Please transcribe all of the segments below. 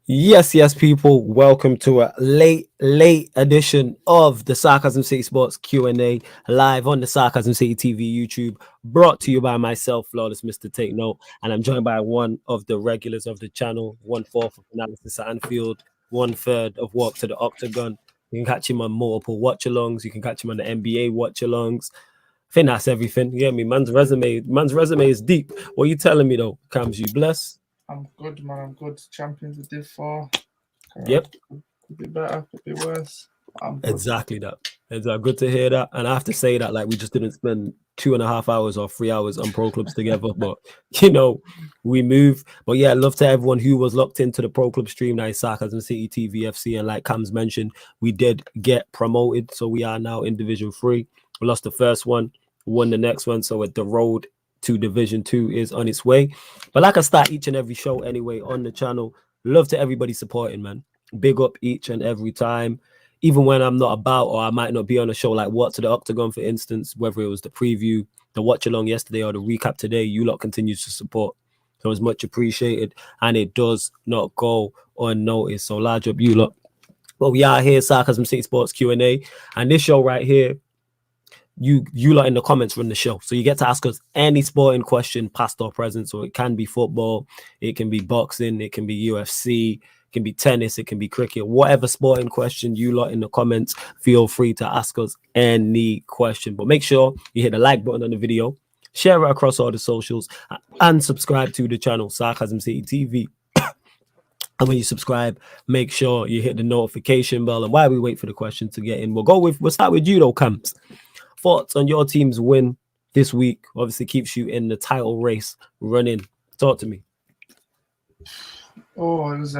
Yes, people. Welcome to a late edition of the Sarcasm City Sports Q&A live on the Sarcasm City TV YouTube, brought to you by myself, Flawless Mr. Take Note, and I'm joined by one of the regulars of the channel, 1/4 of analysis at Anfield, 1/3 of Walk to the Octagon. You can catch him on multiple watch-alongs. You can catch him on the NBA watch-alongs. I think that's everything. You get me? Man's resume is deep. What are you telling me though, Cams? You bless? I'm good, man. I'm good. Champions of Div 4. Yep. Could be better, could be worse. I'm good. Exactly that. It's good to hear that. And I have to say that, like, we just didn't spend 2.5 hours or 3 hours on pro clubs together, but we move. But yeah, love to everyone who was locked into the pro club stream. That is Sarcasm City TVFC. And like Cam's mentioned, we did get promoted. So we are now in Division 3. We lost the first one, won the next one. So the road to Division 2 is on its way. But like I start each and every show anyway on the channel, love to everybody supporting, man. Big up each and every time. Even when I'm not about, or I might not be on a show like What to the Octagon, for instance, whether it was the preview, the watch along yesterday, or the recap today, you lot continues to support. So it's much appreciated, and it does not go unnoticed. So large up you lot. But we are here, Sarcasm City Sports Q&A, and this show right here, you lot in the comments run the show. So you get to ask us any sporting question, past or present. So it can be football, it can be boxing, it can be UFC, can be tennis, it can be cricket, whatever sporting question you lot in the comments, feel free to ask us any question. But make sure you hit the like button on the video, share it across all the socials, and subscribe to the channel Sarcasm City TV. And when you subscribe, make sure you hit the notification bell. And while we wait for the question to get in, we'll start with you though, Camps. Thoughts on your team's win this week? Obviously keeps you in the title race running. Talk to me. Oh, it was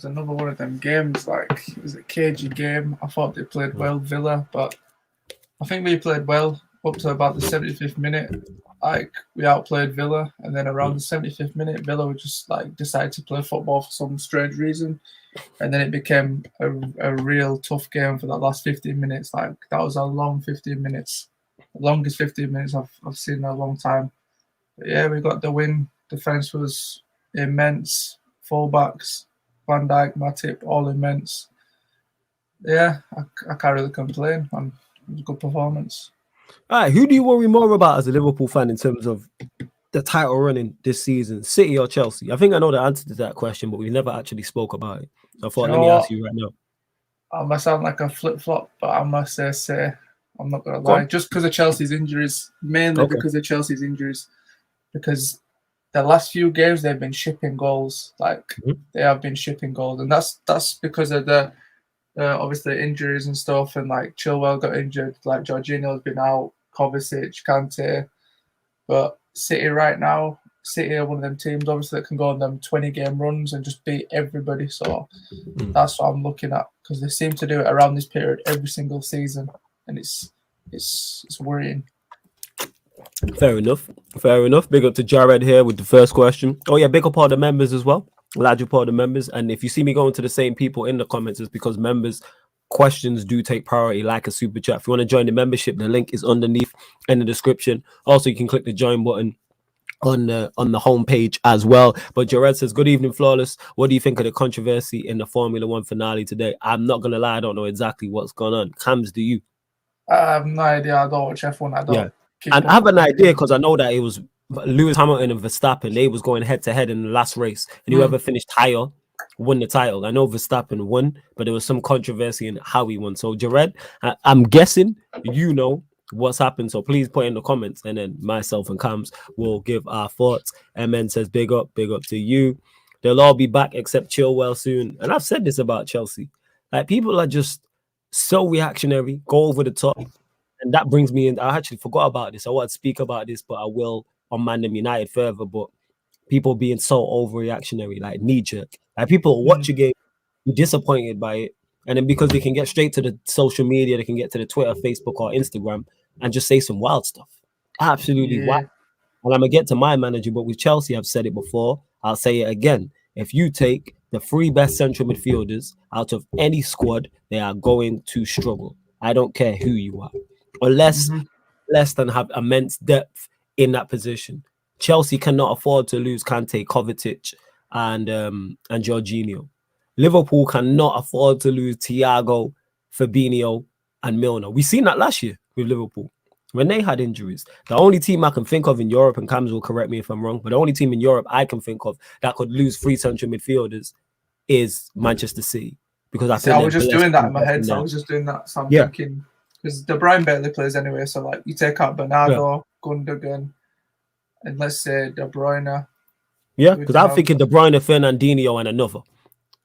another one of them games. Like, it was a cagey game. I thought they played well, Villa, but I think we played well up to about the 75th minute. Like, we outplayed Villa, and then around the 75th minute, Villa would just like decide to play football for some strange reason, and then it became a real tough game for that last 15 minutes. Like, that was a long 15 minutes, the longest 15 minutes I've seen in a long time. But yeah, we got the win. Defense was immense. Fullbacks, Van Dijk, Matip, all immense. Yeah, I can't really complain. It was a good performance. All right, who do you worry more about as a Liverpool fan in terms of the title running this season, City or Chelsea? I think I know the answer to that question, but we never actually spoke about it. So I thought, let me ask you right now. I must sound like a flip-flop, but I must say, I'm not going to lie, just because of Chelsea's injuries, mainly because of Chelsea's injuries, because the last few games they've been shipping goals, they have been shipping goals, and that's because of the obviously injuries and stuff, and like Chilwell got injured, like Jorginho's been out, Kovacic, Kante, but City right now, City are one of them teams obviously that can go on them 20-game runs and just beat everybody. So that's what I'm looking at, because they seem to do it around this period every single season, and it's worrying. Fair enough. Big up to Jared here with the first question. Oh yeah, big up all the members as well. Large up all the members. And if you see me going to the same people in the comments, it's because members' questions do take priority, like a super chat. If you want to join the membership, the link is underneath in the description. Also, you can click the join button on the homepage as well. But Jared says, good evening, Flawless. What do you think of the controversy in the Formula One finale today? I'm not gonna lie, I don't know exactly what's going on. Cams, do you? I have no idea. I don't watch F1. I don't. Yeah. And I have an idea because I know that it was Lewis Hamilton and Verstappen. They was going head to head in the last race, and whoever finished higher won the title. I know Verstappen won, but there was some controversy in how he won. So Jared, I'm guessing you know what's happened. So please put in the comments, and then myself and Cams will give our thoughts. MN says, big up to you. They'll all be back except Chilwell soon. And I've said this about Chelsea. Like, people are just so reactionary, go over the top. And that brings me in. I actually forgot about this. I want to speak about this, but I will on Man United further. But people being so overreactionary, like knee jerk. Like, people watch a game, be disappointed by it, and then because they can get straight to the social media, they can get to the Twitter, Facebook, or Instagram and just say some wild stuff. Absolutely wild. And I'm gonna get to my manager, but with Chelsea, I've said it before. I'll say it again. If you take the 3 best central midfielders out of any squad, they are going to struggle. I don't care who you are. Unless less than have immense depth in that position. Chelsea cannot afford to lose Kante, Kovacic, and Jorginho. Liverpool cannot afford to lose Thiago, Fabinho, and Milner. We've seen that last year with Liverpool when they had injuries. The only team I can think of in Europe, and Cams will correct me if I'm wrong, but the only team in Europe I can think of that could lose 3 central midfielders is Manchester City. Because I was just doing that in my head. So I was just doing that. So I'm thinking, because De Bruyne barely plays anyway. So like you take out Bernardo, Gundogan, and let's say De Bruyne. Yeah, because I'm thinking De Bruyne, Fernandinho, and another.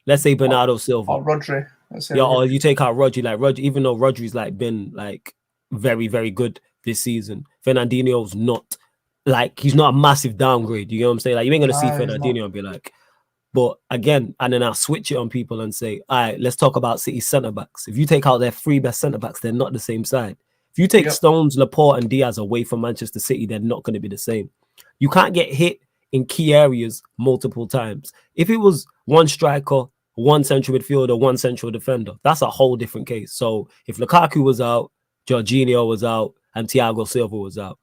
Let's say Bernardo Silva. Or Rodri. Yeah, or you take out Rodri. Like Rodri, even though Rodri's like been like very, very good this season, Fernandinho's not like, he's not a massive downgrade. You know what I'm saying? Like you ain't gonna see Fernandinho and be like, but again, and then I'll switch it on people and say, all right, let's talk about City centre backs. If you take out their 3 best centre backs, they're not the same side. If you take Stones, Laporte, and Diaz away from Manchester City, they're not going to be the same. You can't get hit in key areas multiple times. If it was one striker, one central midfielder, one central defender, that's a whole different case. So if Lukaku was out, Jorginho was out, and Thiago Silva was out,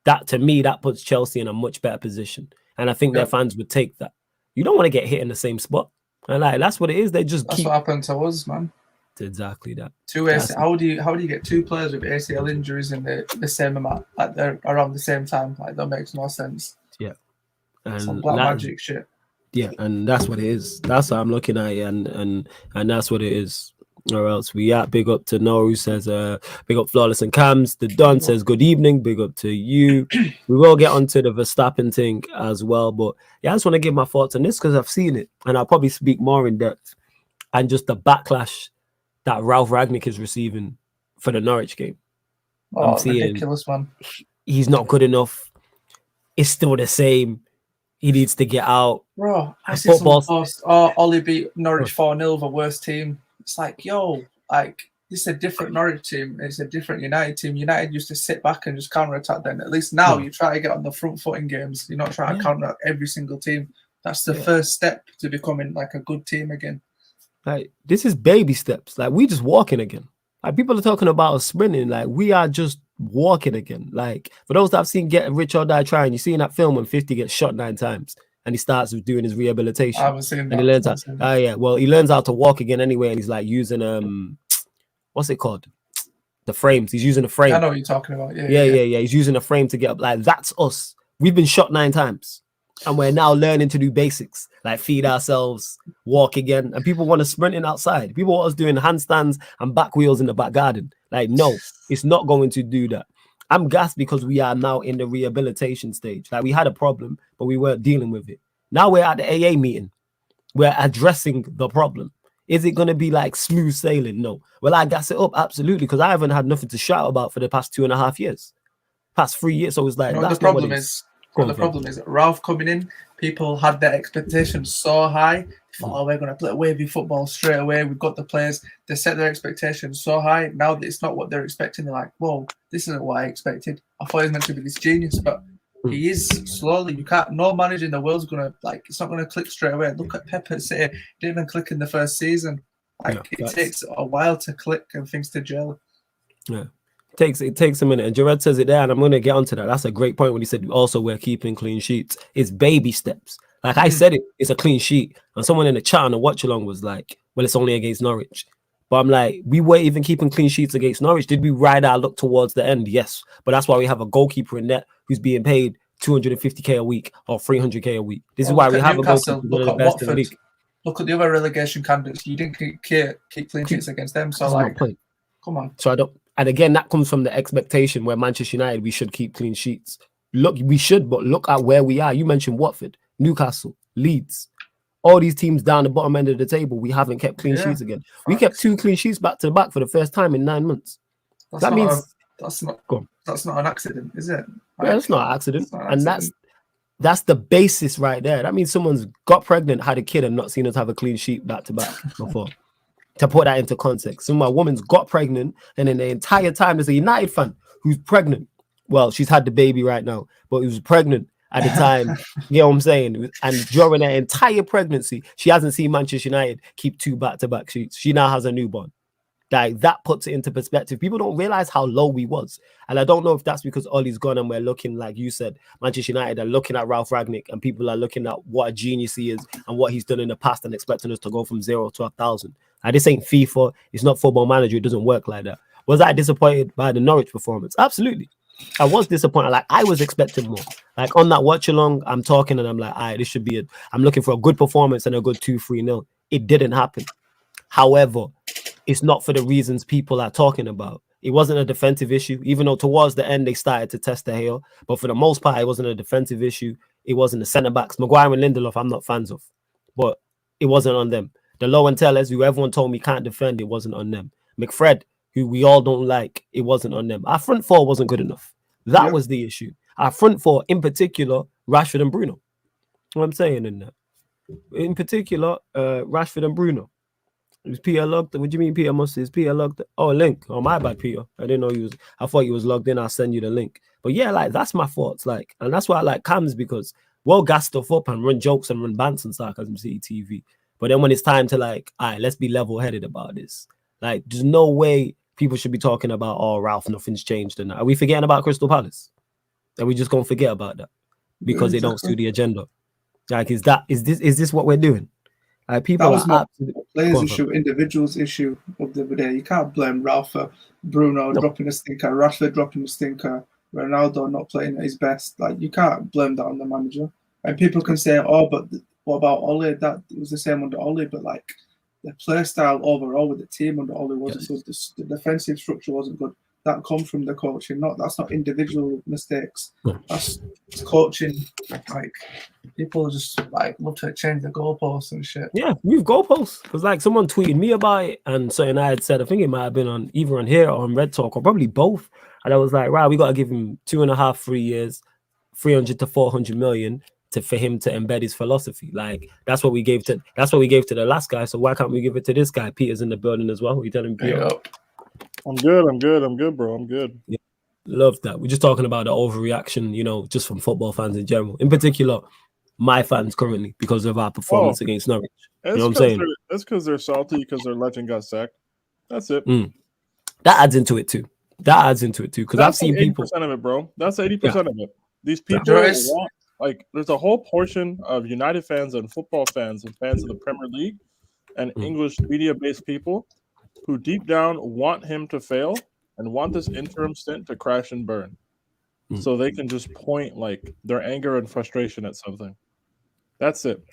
that to me, that puts Chelsea in a much better position. And I think their fans would take that. You don't want to get hit in the same spot. And like that's what it is. They just that's what happened to us, man. It's exactly that. How do you get 2 players with ACL injuries in the same amount, like they're around the same time? Like that makes no sense. Yeah. And some black magic shit. Yeah, and that's what it is. That's how I'm looking at it, and that's what it is. Or else we at big up to Noah, who says big up Flawless and Cams. The Don says good evening, big up to you. We will get onto the Verstappen thing as well, but yeah, I just want to give my thoughts on this because I've seen it, and I'll probably speak more in depth. And just the backlash that Ralph Rangnick is receiving for the Norwich game. I'm seeing ridiculous, man. He's not good enough. It's still the same. He needs to get out. Bro, I see some post. Oh, Ollie beat Norwich 4-0, the worst team. It's like, yo, like, this is a different Norwich team. It's a different United team. United used to sit back and just counter-attack them. At least now you try to get on the front foot in games. You're not trying to counter every single team. That's the first step to becoming like a good team again. Like, this is baby steps. Like, we just walking again. Like, people are talking about us sprinting. Like, we are just walking again. Like, for those that have seen Get Rich or Die Trying, you see in that film when 50 gets shot 9 times. And he starts with doing his rehabilitation. I haven't seen that. And he learns how, well, he learns how to walk again anyway. And he's like using what's it called? The frames. He's using a frame. I know what you're talking about. Yeah. He's using a frame to get up. Like, that's us. We've been shot 9 times. And we're now learning to do basics, like feed ourselves, walk again. And people want us sprinting outside. People want us doing handstands and back wheels in the back garden. Like, no, it's not going to do that. I'm gassed because we are now in the rehabilitation stage. Like, we had a problem, but we weren't dealing with it. Now we're at the AA meeting. We're addressing the problem. Is it going to be like smooth sailing? No. Will I gas it up? Absolutely, because I haven't had nothing to shout about for the past 2.5 years. Past 3 years. So it's like, the problem is Ralph coming in, people had their expectations so high. They thought, oh, we're going to play wavy football straight away. We've got the players. They set their expectations so high. Now that it's not what they're expecting, they're like, whoa, this isn't what I expected. I thought he was meant to be this genius, but he is slowly. You can't. No manager in the world's going to, like, it's not going to click straight away. Look at Pep at City. It didn't even click in the first season. Like, it takes a while to click and things to gel. Yeah. It takes a minute, and Jared says it there, and I'm going to get onto that. That's a great point when he said also we're keeping clean sheets. It's baby steps. Like I said, it's a clean sheet, and someone in the chat on the watch along was like, "Well, it's only against Norwich," but I'm like, we weren't even keeping clean sheets against Norwich. Did we ride our luck towards the end? Yes, but that's why we have a goalkeeper in net who's being paid 250k a week or 300k a week. This is why we have a goalkeeper one of the best in the league. Look at the other relegation candidates. You didn't keep clean sheets against them, so like, come on. So I don't. And again, that comes from the expectation where Manchester United, we should keep clean sheets. Look, we should, but look at where we are. You mentioned Watford, Newcastle, Leeds. All these teams down the bottom end of the table, we haven't kept clean sheets again. Facts. We kept 2 clean sheets back to back for the first time in 9 months. That's not an accident, is it? Like, that's not an accident. And that's the basis right there. That means someone's got pregnant, had a kid, and not seen us have a clean sheet back to back before. To put that into context, so my woman's got pregnant, and in the entire time, there's a United fan who's pregnant. Well, she's had the baby right now, but who's pregnant at the time. You know what I'm saying? And during her entire pregnancy, she hasn't seen Manchester United keep 2 back-to-back sheets. She now has a newborn. Like that puts it into perspective. People don't realize how low we was. And I don't know if that's because Ollie's gone and we're looking, like you said, Manchester United are looking at Ralph Ragnick and people are looking at what a genius he is and what he's done in the past and expecting us to go from 0 to 1,000. And this ain't FIFA. It's not Football Manager. It doesn't work like that. Was I disappointed by the Norwich performance? Absolutely. I was disappointed. Like I was expecting more. Like on that watch along, I'm talking and I'm like, all right, this should be it. I'm looking for a good performance and a good 2-3-0. It didn't happen. However, it's not for the reasons people are talking about. It wasn't a defensive issue, even though towards the end they started to test the heel. But for the most part, it wasn't a defensive issue. It wasn't the centre backs. Maguire and Lindelof, I'm not fans of, but it wasn't on them. The low and tellers, who everyone told me can't defend, it wasn't on them. McFred, who we all don't like, it wasn't on them. Our front four wasn't good enough. That was the issue. Our front four, in particular, Rashford and Bruno. What I'm saying in that. In particular, Rashford and Bruno. It was Peter logged. What do you mean Peter must? Is Peter logged? Oh, link. Oh, my bad, Peter. I didn't know he was. I thought he was logged in. I'll send you the link. But yeah, like that's my thoughts. Like, and that's why I like Cams, because we'll gas stuff up and run jokes and run bants and Sarcasm City TV. But then when it's time to like, all right, let's be level-headed about this. Like, there's no way people should be talking about, oh, Ralph, nothing's changed. And are we forgetting about Crystal Palace? Are we just gonna forget about that because they don't suit the agenda? Like, is this what we're doing? Like, people that was are players' issue, individuals' issue of the other day. You can't blame Ralph for Bruno dropping a stinker, Rashford dropping a stinker, Ronaldo not playing at his best. Like, you can't blame that on the manager. And people can say, oh, but what about Ollie? That it was the same under Ollie, but like the play style overall with the team under Ollie wasn't good. The defensive structure wasn't good. That comes from the coaching. That's not individual mistakes. That's coaching. Like, people just like love to change the goalposts and shit. Yeah, we've goalposts. Because like someone tweeted me about it and something I had said, I think it might have been on either on here or on Red Talk or probably both. And I was like, right, we got to give him 2.5, 3 years, 300 to 400 million for him to embed his philosophy. Like that's what we gave to the last guy. So why can't we give it to this guy? Peter's in the building as well. We tell him, Peter. I'm good, bro. I'm good. Yeah. Love that. We're just talking about the overreaction, just from football fans in general. In particular, my fans currently, because of our performance against Norwich. You know what I'm saying? That's because they're salty because their legend got sacked. That's it. That adds into it too. Because I've seen people. 80% of it, bro. That's 80% of it. These people want, like, there's a whole portion of United fans and football fans and fans of the Premier League and English media-based people who deep down want him to fail and want this interim stint to crash and burn. So they can just point like their anger and frustration at something. That's it.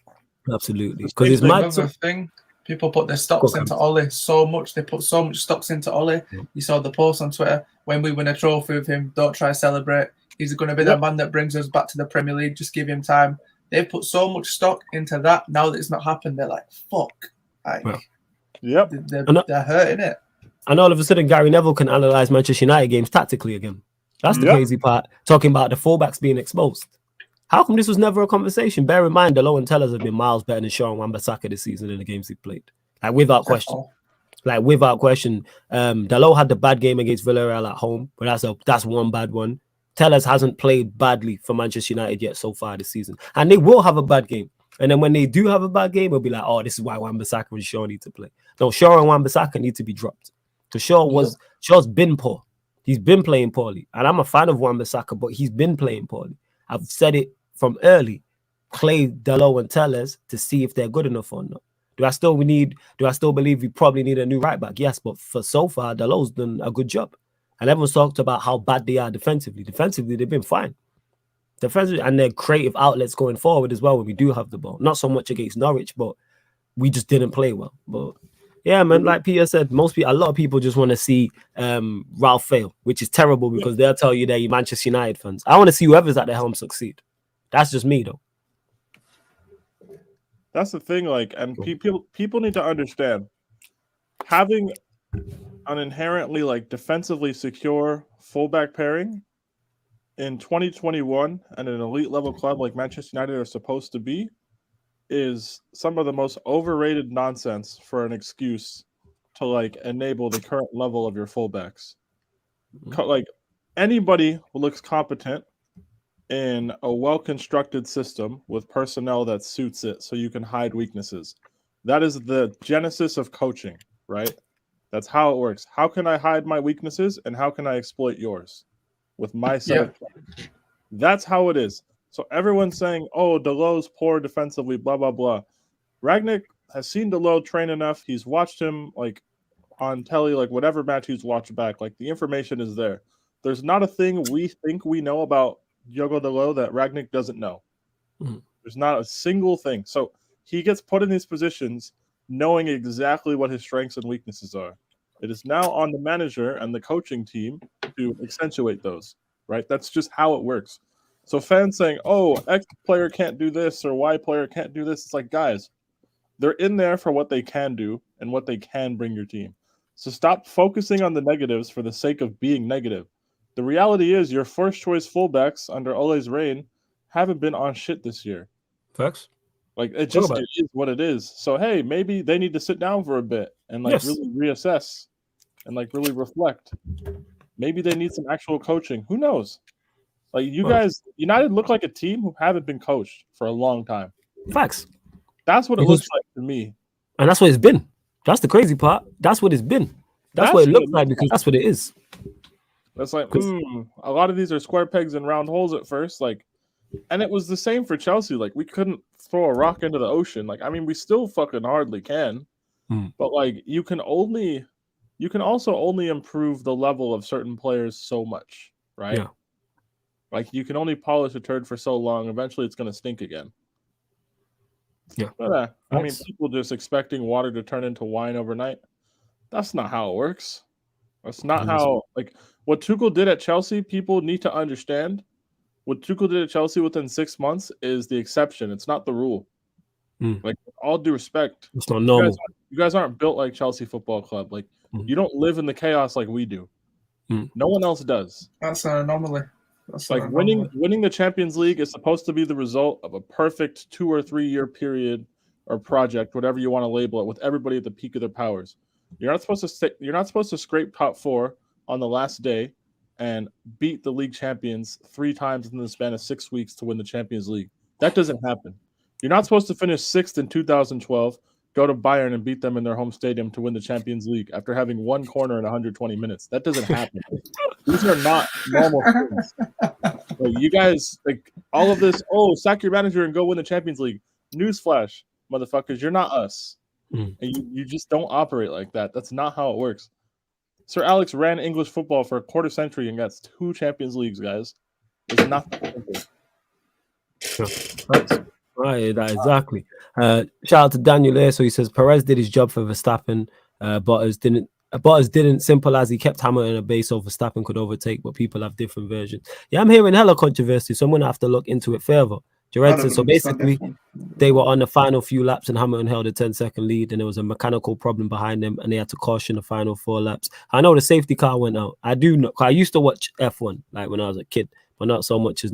Absolutely. Because it's my thing. People put their stocks into Ollie so much. They put so much stocks into Ollie. You saw the post on Twitter. When we win a trophy with him, don't try to celebrate. He's going to be the man that brings us back to the Premier League. Just give him time. They've put so much stock into that. Now that it's not happened, they're like, fuck. Like, they're hurting it. And all of a sudden, Gary Neville can analyze Manchester United games tactically again. That's the crazy part. Talking about the fullbacks being exposed. How come this was never a conversation? Bear in mind, the low and tellers have been miles better than Shaw and Wan-Bissaka this season in the games he played. Like, without question. Dalot had the bad game against Villarreal at home, but that's one bad one. Tellers hasn't played badly for Manchester United yet so far this season. And they will have a bad game. And then when they do have a bad game, it'll be like, oh, this is why Wan-Bissaka and Shaw need to play. No, Shaw and Wan-Bissaka need to be dropped. Because Shaw's been poor. He's been playing poorly. And I'm a fan of Wan-Bissaka, but he's been playing poorly. I've said it from early. Play Dalot and Tellers to see if they're good enough or not. Do I still believe we probably need a new right back? Yes, but for so far, Dalot's done a good job. And everyone's talked about how bad they are defensively. Defensively, they've been fine. Defensively, and their creative outlets going forward as well when we do have the ball. Not so much against Norwich, but we just didn't play well. But yeah, man, like Peter said, a lot of people just want to see Ralph fail, which is terrible because they'll tell you they're Manchester United fans. I want to see whoever's at the helm succeed. That's just me, though. That's the thing, like, and people need to understand, having an inherently, like, defensively secure fullback pairing in 2021 and an elite level club like Manchester United are supposed to be is some of the most overrated nonsense for an excuse to, like, enable the current level of your fullbacks. Like, anybody who looks competent in a well-constructed system with personnel that suits it so you can hide weaknesses. That is the genesis of coaching, right? That's how it works. How can I hide my weaknesses and how can I exploit yours with my set of play? That's how it is. So everyone's saying, oh, Delo's poor defensively, blah, blah, blah. Ragnick has seen Delo train enough. He's watched him like on telly, like whatever match he's watched back. Like the information is there. There's not a thing we think we know about Diogo Delo that Ragnick doesn't know. Mm-hmm. There's not a single thing. So he gets put in these positions knowing exactly what his strengths and weaknesses are. It is now on the manager and the coaching team to accentuate those, right? That's just how it works. So fans saying, oh, X player can't do this or Y player can't do this. It's like, guys, they're in there for what they can do and what they can bring your team. So stop focusing on the negatives for the sake of being negative. The reality is your first choice fullbacks under Ole's reign haven't been on shit this year. Facts. Like it is what it is. So hey, maybe they need to sit down for a bit and like really reassess and like really reflect. Maybe they need some actual coaching. Who knows? Like you guys, United look like a team who haven't been coached for a long time. Facts. That's what it looks like to me. And that's what it's been. That's the crazy part. That's what it's been. That's what it looks like because that's what it is. That's like, a lot of these are square pegs and round holes at first. Like, and it was the same for Chelsea. Like, we couldn't throw a rock into the ocean. Like, I mean, we still fucking hardly can. But like, you can also only improve the level of certain players so much, right? Yeah. Like, you can only polish a turd for so long. Eventually, it's going to stink again. Yeah. But, I mean, people just expecting water to turn into wine overnight. That's not how it works. That's not how, like, what Tuchel did at Chelsea, people need to understand. What Tuchel did at Chelsea within 6 months is the exception. It's not the rule. Like, with all due respect, it's not normal. You guys aren't built like Chelsea Football Club. Like, you don't live in the chaos like we do. No one else does. That's an anomaly. Winning the Champions League is supposed to be the result of a perfect 2 or 3 year period or project, whatever you want to label it, with everybody at the peak of their powers. You're not supposed to scrape top 4 on the last day and beat the league champions 3 times in the span of 6 weeks to win the Champions League. That doesn't happen. You're not supposed to finish 6th in 2012, go to Bayern and beat them in their home stadium to win the Champions League after having one corner in 120 minutes. That doesn't happen. These are not normal things. Like, you guys, like, all of this, sack your manager and go win the Champions League. Newsflash, motherfuckers, you're not us. And you just don't operate like that. That's not how it works. Sir Alex ran English football for a quarter century and got 2 Champions Leagues, guys. It's not that simple. Right, exactly. Shout out to Daniel there. So he says Perez did his job for Verstappen. Bottas didn't. Simple as he kept hammering a base so Verstappen could overtake, but people have different versions. Yeah, I'm hearing hella controversy, so I'm gonna have to look into it further. Jared says so basically they were on the final few laps and Hamilton held a 10-second lead and there was a mechanical problem behind them and they had to caution the final 4 laps. I know the safety car went out. I do know. I used to watch F1 like when I was a kid, but not so much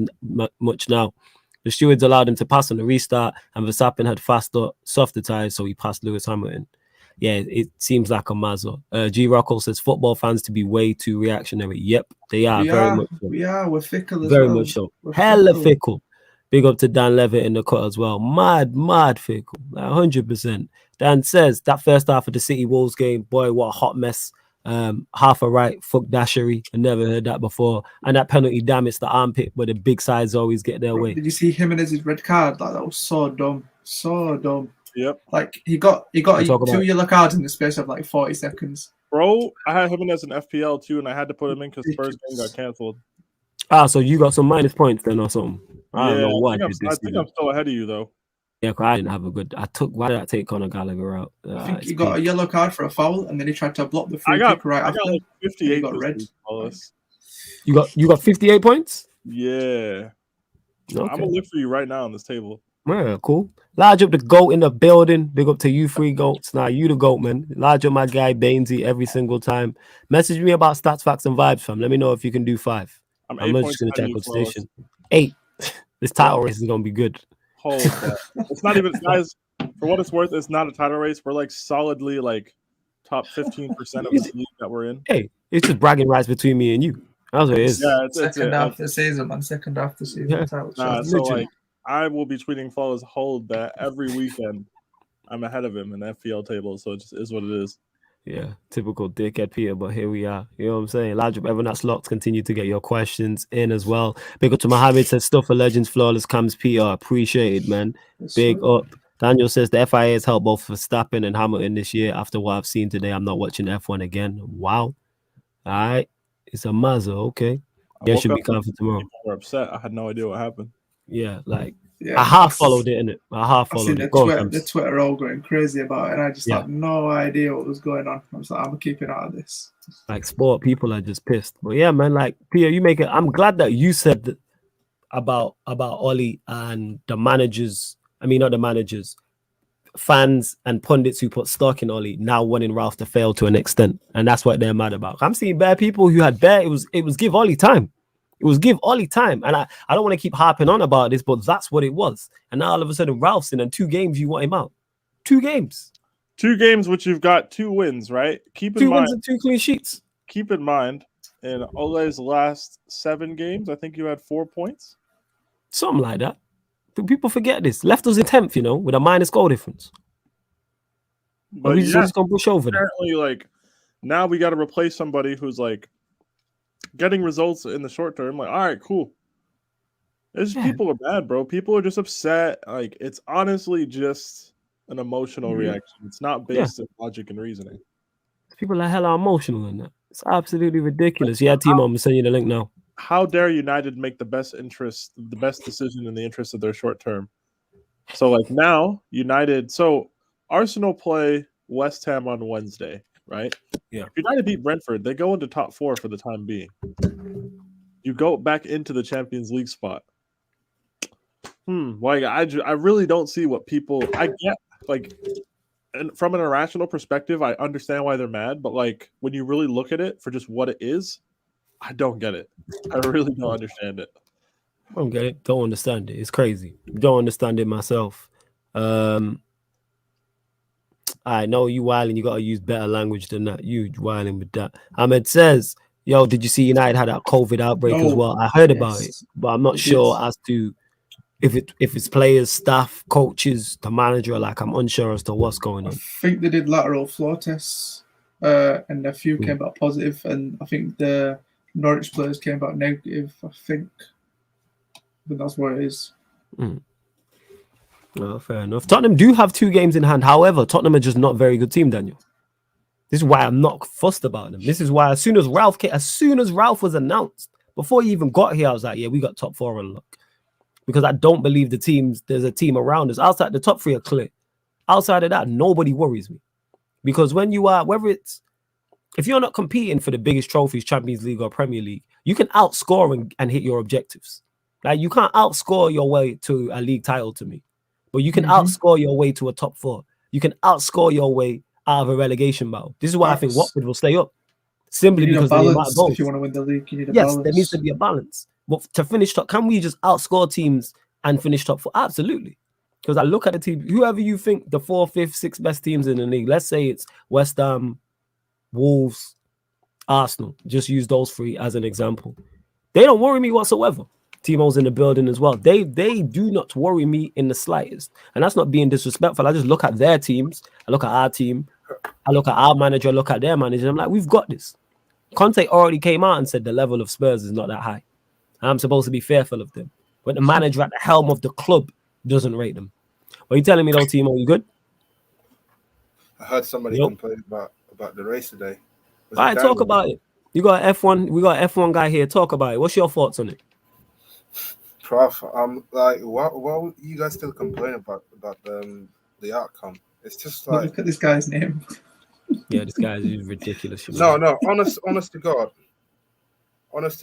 now. The stewards allowed him to pass on the restart and Verstappen had faster, softer tires, so he passed Lewis Hamilton. Yeah, it seems like a mazza. G. Rockwell says football fans to be way too reactionary. Yep, they are. We're fickle as very well. much so. Hella fickle. Big up to Dan Levitt in the cut as well. Mad fickle. Like 100%. Dan says that first half of the City Wolves game, boy, what a hot mess. Half a right foot dashery. I never heard that before. And that penalty, damn, it's the armpit where the big sides always get their way. Did you see him and his red card? Like, that was so dumb. So dumb. Yep. Like he got 2 yellow cards in the space of like 40 seconds. Bro, I had him as an FPL too, and I had to put him in because Spurs game got cancelled. So you got some minus points then or something? I don't know why. I think I'm still ahead of you though. Yeah, because I didn't have a good. Why did I take Conor Gallagher out? I think he got a yellow card for a foul, and then he tried to block the free kick right after. Like 58. He got red. You got 58 points? Yeah. Okay. I'm gonna live for you right now on this table. Yeah, cool. Large up the GOAT in the building. Big up to you 3 GOATs. Now you the GOAT, man. Large up my guy Bainesy every single time. Message me about stats, facts, and vibes, fam. Let me know if you can do 5. I'm just gonna check with station. 8. This title race is gonna be good. Holy crap. It's not even, guys, for what it's worth, it's not a title race. We're like solidly like top 15% of this league that we're in. Hey, it's just bragging rights between me and you. That's what it is. Yeah, second half of the season, man. Second half of the season. Yeah. So like, I will be tweeting Flawless Hold that every weekend I'm ahead of him in FPL table, so it just is what it is. Yeah, typical dickhead Peter, but here we are. You know what I'm saying? Large up everyone that's locked. Continue to get your questions in as well. Big up to Mohammed says stuff for legends, flawless comes Peter. Appreciate it, man. Yes, Big sir. up. Daniel says the FIA has helped both Verstappen and Hamilton this year. After what I've seen today, I'm not watching F1 again. Wow. All right. It's a Mazda. Okay. I Yeah, woke should up be confident tomorrow. people were upset. I had no idea what happened. Yeah, like Yeah, I half followed it, innit? I half I seen followed the it. Go on, the Camps. Twitter all going crazy about it, and I just Yeah. had no idea what was going on. I was like, I'm keeping out of this. Like sport people are just pissed. But yeah, man, like Peter, you make it. I'm glad that you said that about Ollie and the managers. I mean, not the managers, fans and pundits who put stock in Ollie now wanting Ralph to fail to an extent, and that's what they're mad about. I'm seeing bare people who had bare. It was give Ollie time. It was give Ollie time, and I don't want to keep harping on about this, but that's what it was. And now all of a sudden, Ralph's in 2 games. You want him out? 2 games, 2 games, which you've got 2 wins, right? Keep in 2 mind. wins and 2 clean sheets. Keep in mind, in Ole's last 7 games, I think you had 4 points. Something like that. People forget this. Left us in 10th, you know, with a minus goal difference. But we yeah, just gonna push over them. apparently, like now we got to replace somebody who's like getting results in the short term. Like, all right, cool. It's Yeah. people are bad, bro. People are just upset. Like, it's honestly just an emotional reaction. It's not based on logic and reasoning. People like hell are emotional in that. It's absolutely ridiculous. Yeah, Timo, I'm sending you the link now. How dare United make the best decision in the interest of their short term? So, like now, United. So Arsenal play West Ham on Wednesday, right? Yeah. If United beat Brentford, they go into top 4 for the time being. You go back into the Champions League spot. Like I really don't see what people. I get like, and from an irrational perspective, I understand why they're mad. But like when you really look at it for just what it is, I don't get it. I really don't understand it. I don't get it. Don't understand it. It's crazy. Don't understand it myself. I know you wilding. You gotta use better language than that. You wilding with that. Ahmed says, "Yo, did you see United had that COVID outbreak as well? I heard about it, but I'm not sure as to if it's players, staff, coaches, the manager. Like I'm unsure as to what's going on." I think they did lateral flow tests, and a few came back positive, and I think the Norwich players came back negative. I think, but that's what it is. Well, fair enough. Tottenham do have 2 games in hand. However, Tottenham are just not a very good team, Daniel. This is why I'm not fussed about them. This is why as soon as Ralph was announced, before he even got here, I was like, yeah, we got top 4 on luck. Because I don't believe there's a team around us. Outside the top 3 are clear. Outside of that, nobody worries me. Because when you are, if you're not competing for the biggest trophies, Champions League or Premier League, you can outscore and hit your objectives. Like you can't outscore your way to a league title to me. But you can outscore your way to a top 4. You can outscore your way out of a relegation battle. This is why I think Watford will stay up. Simply because of the amount of goals. If you want to win the league, you need a balance. Yes, there needs to be a balance. But to finish top, can we just outscore teams and finish top 4? Absolutely. Because I look at the team, whoever you think the 4th, 5th, 6th best teams in the league, let's say it's West Ham, Wolves, Arsenal. Just use those 3 as an example. They don't worry me whatsoever. Timo's in the building as well. They do not worry me in the slightest. And that's not being disrespectful. I just look at their teams. I look at our team. I look at our manager. I look at their manager. I'm like, we've got this. Conte already came out and said the level of Spurs is not that high. I'm supposed to be fearful of them. But the manager at the helm of the club doesn't rate them. What are you telling me though, Timo? You good? I heard somebody complain about the race today. All right, talk about it. You got F1. We got an F1 guy here. Talk about it. What's your thoughts on it? Prof, like, why would you guys still complain about the outcome? It's just like, look at this guy's name. Yeah, this guy is ridiculous. No, honest to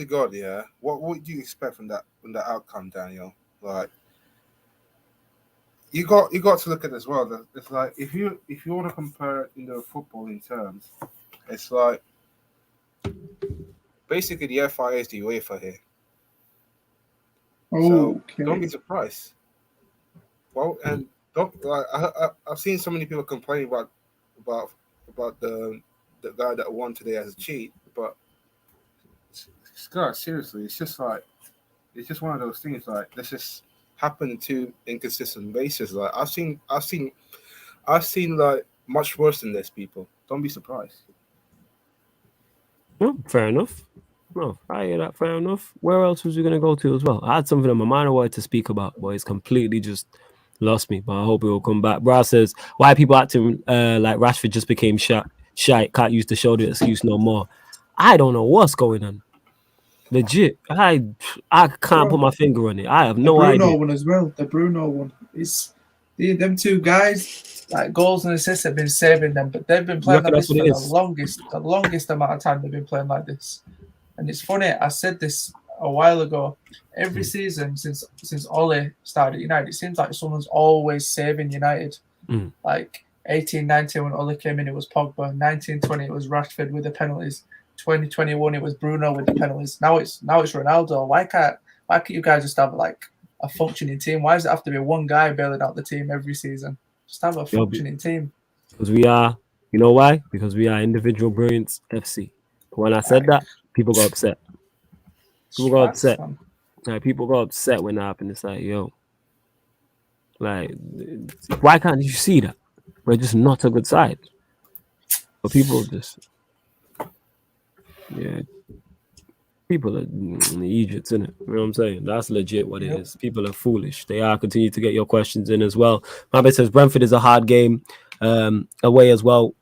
God, yeah. What would you expect from that outcome, Daniel? Like, you got to look at it as well. It's like if you want to compare it in the footballing terms, it's like basically the FIA is the UEFA here. So don't be surprised. Well, and don't like I've seen so many people complaining about the guy that won today as a cheat, but Scott, seriously, it's just one of those things. Like this just happened to inconsistent basis. Like I've seen like much worse than this, people. don't be surprised. Oh, fair enough. No, I hear that. Fair enough. Where else was we gonna go to as well? I had something in my mind I wanted to speak about, but it's completely just lost me. But I hope it will come back. Bra says, why are people acting like Rashford just became shy? Can't use the shoulder excuse no more. I don't know what's going on. Legit, I can't put my finger on it. I have The no Bruno idea. one as well. The Bruno one. It's them two guys, like goals and assists have been saving them, but they've been You playing reckon like that's this what for it the is? longest amount of time they've been playing like this. And it's funny, I said this a while ago. Every season since Ole started at United, it seems like someone's always saving United. Mm. Like 18-19 when Ole came in, it was Pogba. 19-20 it was Rashford with the penalties. 2021 it was Bruno with the penalties. Now it's Ronaldo. Why can't you guys just have like a functioning team? Why does it have to be one guy bailing out the team every season? Just have a functioning team. Because we are, you know why? Because we are individual brilliance FC. When I said that, people got upset. People got upset. Like, people got upset when that happened. It's like, yo, like, why can't you see that? We're just not a good side. But people just, yeah, people are Egypt, innit? You know what I'm saying? That's legit what it is. People are foolish. They are. Continue to get your questions in as well. Mabit says Brentford is a hard game away as well,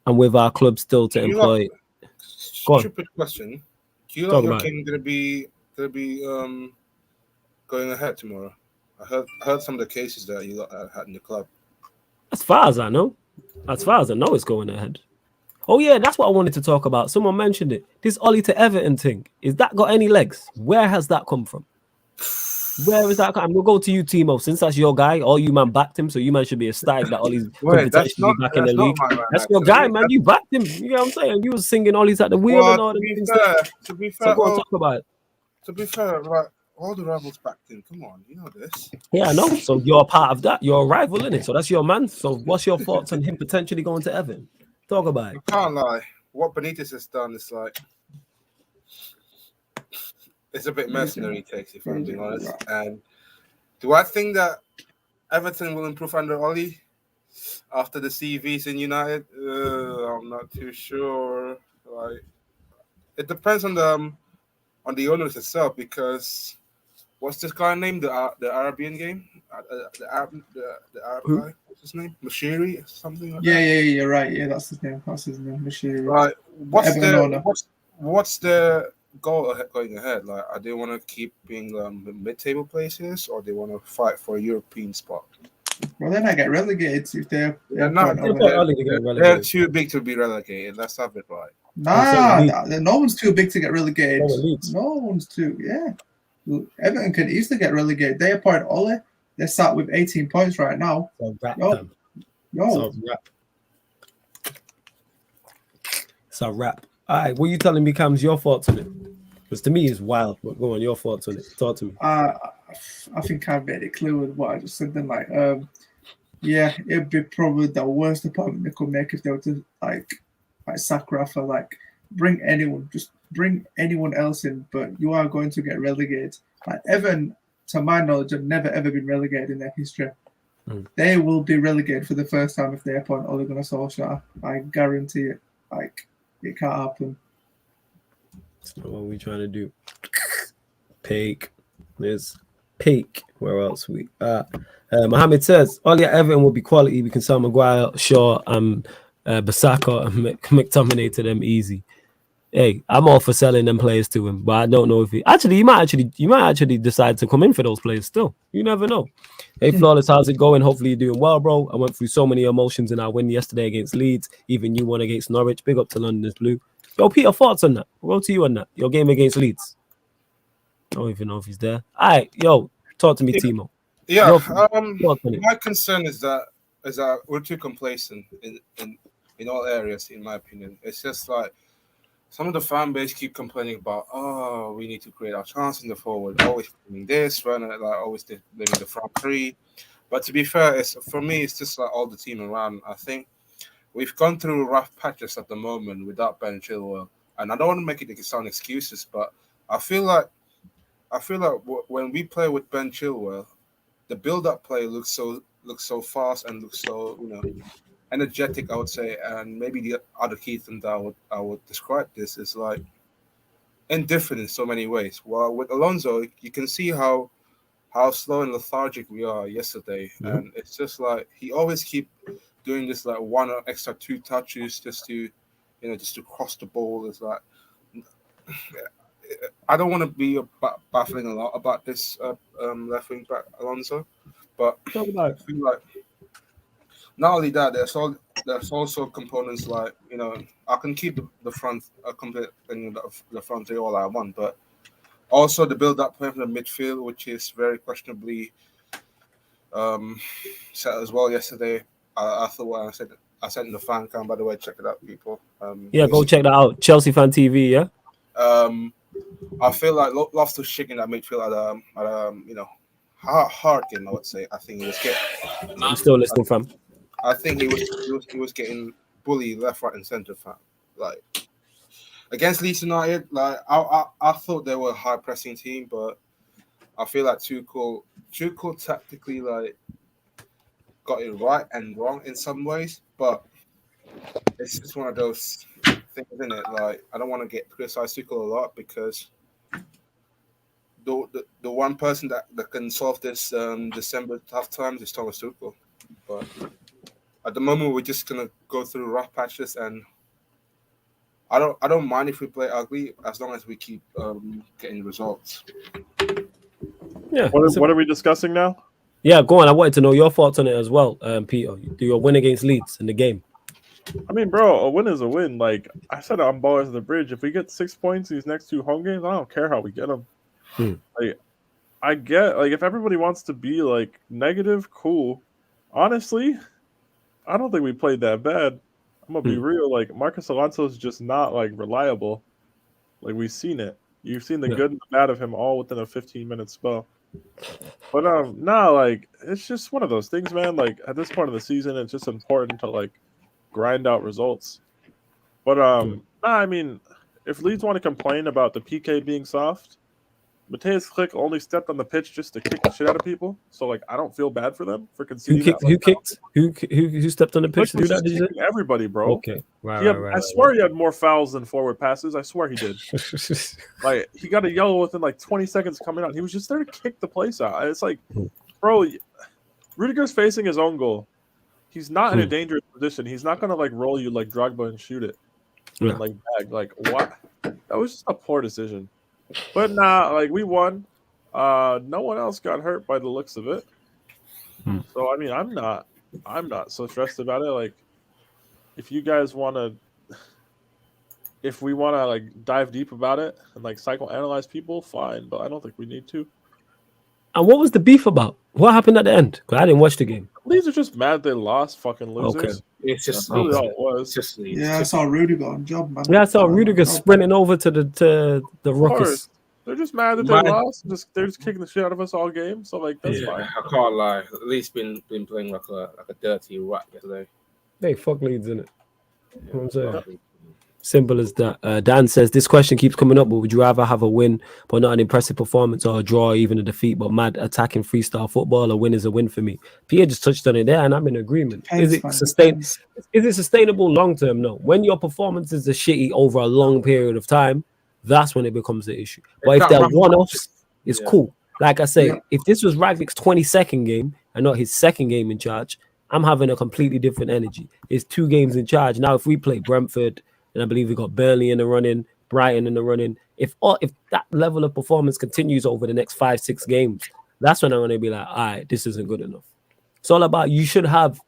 and with our club still to employ. Stupid question. Do you Talk like your about game gonna be going ahead tomorrow? I heard some of the cases that you lot had in the club. As far as I know, it's going ahead. Oh yeah, that's what I wanted to talk about. Someone mentioned it. This Ollie to Everton thing. Is that got any legs? Where has that come from? Where is that? I'm gonna go to you, Timo. Since that's your guy, all you man backed him, so you man should be ecstatic that Ollie's could potentially be back in the league. My man, That's your guy, man. You backed him. You know what I'm saying? You was singing Ollie's at the wheel and all that stuff. To be So fair, go on, talk about it. To be fair, like all the rivals backed him. Come on, you know this. Yeah, I know. So you're a part of that. You're a rival in it. So that's your man. So what's your thoughts on him potentially going to Everton? Talk about it. I can't lie. What Benitez has done is like it's a bit mercenary takes, if I'm being honest. And do I think that Everton will improve under Ollie after the CVs in United? I'm not too sure. Like, it depends on the owners itself, because what's this guy named the Arabian game? The Arab guy. What's his name? Mashiri or something like that? Yeah, you're right. Yeah, that's his name. Mashiri. Right. What's the goal going ahead? Like, are they want to keep being mid-table places, or they want to fight for a European spot? Well, they might get relegated if they're. They're too big to be relegated. Let's have it right. No one's too big to get relegated. No one's too. Yeah, Everton can easily get relegated. They appoint Ole. They're sat with 18 points right now. It's a wrap. All right, what are you telling me, Cam's your thoughts on it? Because to me, it's wild. But go on, your thoughts on it. Talk to me. I think I've made it clear with what I just said. Then, like, yeah, it'd be probably the worst appointment they could make if they were to like sack Rafa. Like, bring anyone else in, but you are going to get relegated. Like, Everton, to my knowledge, have never ever been relegated in their history. They will be relegated for the first time if they appoint Ole Gunnar Solskjaer. I guarantee it. Like, it can't happen. That's not what we're trying to do. Peak. There's peak. Where else we are? Mohammed says, Ollie at Everton will be quality. We can sell Maguire, Shaw, Basaka, and McTominay to them easy. Hey, I'm all for selling them players to him, but I don't know if you might actually decide to come in for those players still. You never know. Hey, Flawless, how's it going? Hopefully you're doing well, bro. I went through so many emotions in our win yesterday against Leeds. Even you won against Norwich. Big up to London's Blue. Yo, Peter, thoughts on that? We'll go to you on that. Your game against Leeds. I don't even know if he's there. All right, yo, talk to me, Timo. Yeah, my concern is that we're too complacent in all areas, in my opinion. It's just like some of the fan base keep complaining about, we need to create our chance in the forward, always doing this, always living the front three. But to be fair, for me, it's just like all the team around. I think we've gone through rough patches at the moment without Ben Chilwell, and I don't want to make it sound excuses, but I feel like when we play with Ben Chilwell, the build-up play looks so fast and looks so energetic, I would say, and maybe the other key thing that I would describe this is like indifferent in so many ways. Well, with Alonso, you can see how slow and lethargic we are yesterday, and it's just like he always keep doing this like one or extra 2 touches just to, just to cross the ball. It's like I don't want to be baffling a lot about this left wing back Alonso, but I feel like not only that, there's also components like I can keep the front complete thing the front three all I want, but also the build up play from the midfield, which is very questionably set as well yesterday. I thought what I said in the fan cam, by the way, check it out, people. Go check that out. Chelsea Fan TV, yeah. I feel like Loftus-Cheek in that midfield at hard game, I would say. I think he was getting. I'm still listening, fam. I think he was getting bullied left, right, and centre, fam. Like against Leeds United, like I thought they were a high pressing team, but I feel like Tuchel tactically like got it right and wrong in some ways, but it's just one of those things, isn't it? Like I don't want to get criticized Tuchel a lot because the one person that can solve this December tough times is Thomas Tuchel. But at the moment, we're just gonna go through rough patches, and I don't mind if we play ugly as long as we keep getting results. Yeah. What are we discussing now? Yeah, go on. I wanted to know your thoughts on it as well, Peter. Do your win against Leeds in the game? I mean, bro, a win is a win. Like I said on Ballers of the Bridge, if we get 6 points these next 2 home games, I don't care how we get them. Like, I get like if everybody wants to be like negative, cool. Honestly, I don't think we played that bad. I'm gonna be real. Like Marcus Alonso is just not like reliable. Like we've seen it. You've seen the good and the bad of him all within a 15-minute spell. But no, like it's just one of those things, man. Like at this point of the season, it's just important to like grind out results. But I mean, if Leeds want to complain about the PK being soft, Mateus Klick only stepped on the pitch just to kick the shit out of people. So like, I don't feel bad for them for conceding. Who stepped on the pitch to do that? Did you say? Everybody, bro. Okay, I swear he had more fouls than forward passes. I swear he did. Like he got a yellow within like 20 seconds coming out. He was just there to kick the place out. It's like, bro, Rudiger's facing his own goal. He's not in a dangerous position. He's not gonna like roll you like Drogba and shoot it. And, like bag. Like what? That was just a poor decision. But nah, like we won. No one else got hurt by the looks of it. So I mean, I'm not so stressed about it. Like, if you guys want to, if we want to like dive deep about it and like psychoanalyze people, fine. But I don't think we need to. And what was the beef about? What happened at the end? Because I didn't watch the game. Leeds are just mad they lost, fucking losers. Okay. It's just really all it was. Just Leeds. Yeah, I saw Rudiger on job, man. Yeah, I saw Rudiger sprinting over to the Rockets. They're just mad that they lost. They're just kicking the shit out of us all game. So like that's fine. I can't lie. At least been playing like a dirty rat yesterday. Hey, fuck Leeds, innit? You know what I'm saying? Simple as that. Dan says this question keeps coming up, but would you rather have a win but not an impressive performance, or a draw, or even a defeat but mad attacking freestyle football? A win is a win for me. Pierre just touched on it there, and I'm in agreement. Is it sustainable long term? No. When your performances are shitty over a long period of time, that's when it becomes an issue. But if they're one-offs, it's cool. Like I say, if this was Ragnick's 22nd game and not his second game in charge, I'm having a completely different energy. It's 2 games in charge. Now, if we play Brentford, and I believe we got Burnley in the running, Brighton in the running, if that level of performance continues over the next 5-6 games, that's when I'm going to be like, all right, this isn't good enough. It's all about you should have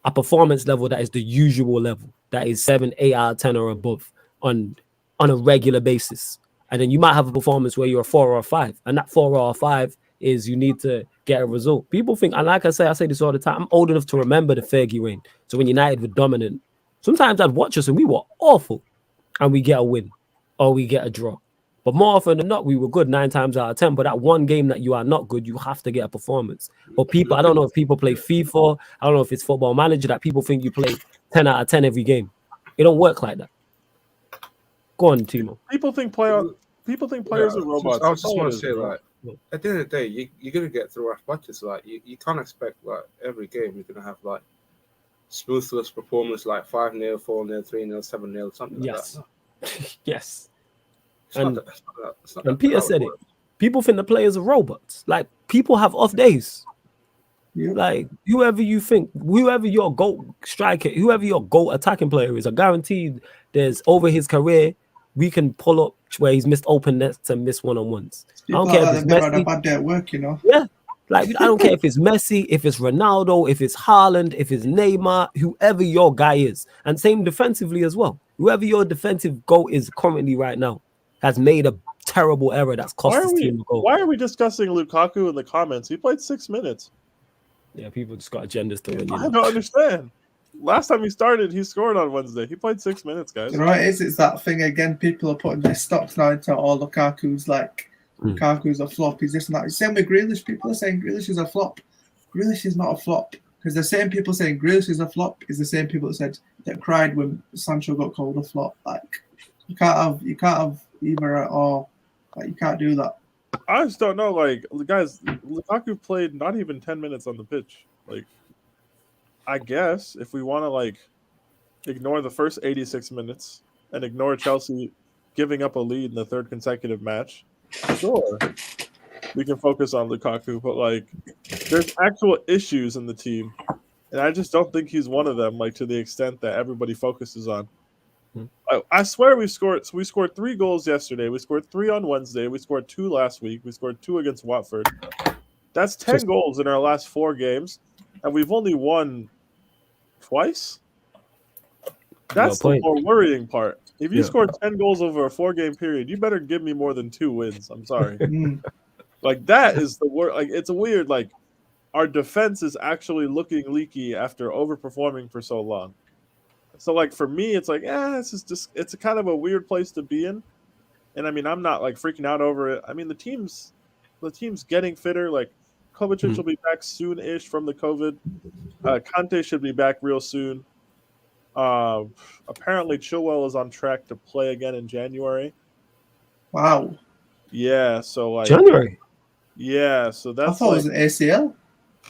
a performance level that is the usual level, that is 7, 8 out of 10 or above on a regular basis. And then you might have a performance where you're a 4 or a 5. And that 4 or a 5 is you need to get a result. People think, and like I say this all the time, I'm old enough to remember the Fergie reign. So when United were dominant, sometimes I'd watch us and we were awful. And we get a win or we get a draw. But more often than not, we were good 9 times out of 10. But that one game that you are not good, you have to get a performance. But people, I don't know if people play FIFA. I don't know if it's Football Manager that people think you play 10 out of 10 every game. It don't work like that. Go on, Timo. People think players are robots. I just want to say, like, at the end of the day, you're gonna get through rough patches. Like, you can't expect like every game you're gonna have like ruthless performance like 5-0, 4-0, 3-0, 7-0, something like Yes. that. Yes. It's not And- that- it's not that- it's not And that Peter how said it. works. People think the players are robots. Like, people have off days. Yeah. Like, whoever your GOAT striker, whoever your GOAT attacking player is, I guarantee there's over his career, we can pull up where he's missed open nets and missed one-on-ones. I People don't care like if that it's they've had a Messi. bad day at work, you know. Yeah. Like, I don't care if it's Messi, if it's Ronaldo, if it's Haaland, if it's Neymar, whoever your guy is. And same defensively as well. Whoever your defensive GOAT is currently right now has made a terrible error that's cost his team a goal. Why are we discussing Lukaku in the comments? He played 6 minutes. Yeah, people just got agendas to win. You I know? don't understand. Last time he started, he scored on Wednesday. He played 6 minutes, guys. You know what it is? It's that thing again. People are putting their stocks now into all Lukaku's like Lukaku's a flop. He's this and that. Same with Grealish. People are saying Grealish is a flop. Grealish is not a flop because the same people saying Grealish is a flop is the same people that cried when Sancho got called a flop. Like you can't have either or. Like you can't do that. I just don't know. Like, guys, Lukaku played not even 10 minutes on the pitch. Like, I guess if we want to like ignore the first 86 minutes and ignore Chelsea giving up a lead in the third consecutive match, sure, we can focus on Lukaku. But like, there's actual issues in the team, and I just don't think he's one of them. Like to the extent that everybody focuses on. I swear we scored 3 goals yesterday. We scored 3 on Wednesday. We scored 2 last week. We scored 2 against Watford. That's 10 goals in our last 4 games, and we've only won twice. That's the more worrying part. If you scored 10 goals over a 4-game period, you better give me more than 2 wins. I'm sorry. Like that is the word. Like it's weird. Like our defense is actually looking leaky after overperforming for so long. So like for me, it's like, it's a kind of a weird place to be in. And I mean, I'm not like freaking out over it. I mean, the team's getting fitter. Like Kovacic will be back soon-ish from the COVID. Conte should be back real soon. Apparently Chilwell is on track to play again in January. Wow. Yeah, so like January. Yeah, so that's I thought it was an ACL.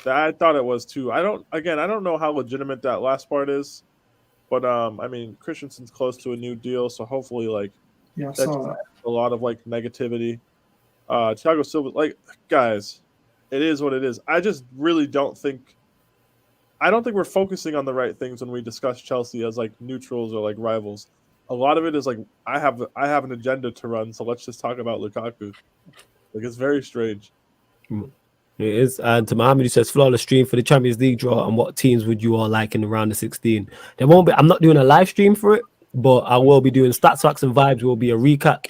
I thought it was too. I don't know how legitimate that last part is. But I mean, Christensen's close to a new deal, so hopefully, like, I saw that. A lot of like negativity. Thiago Silva, like, guys, it is what it is. I just really don't think. I don't think we're focusing on the right things when we discuss Chelsea as like neutrals or like rivals. A lot of it is like I have an agenda to run, so let's just talk about Lukaku. Like it's very strange. It is. And to Mohammed, who says flawless stream for the Champions League draw, and what teams would you all like in the round of 16? There won't be. I'm not doing a live stream for it, but I will be doing stats, facts, and vibes. Will be a recap.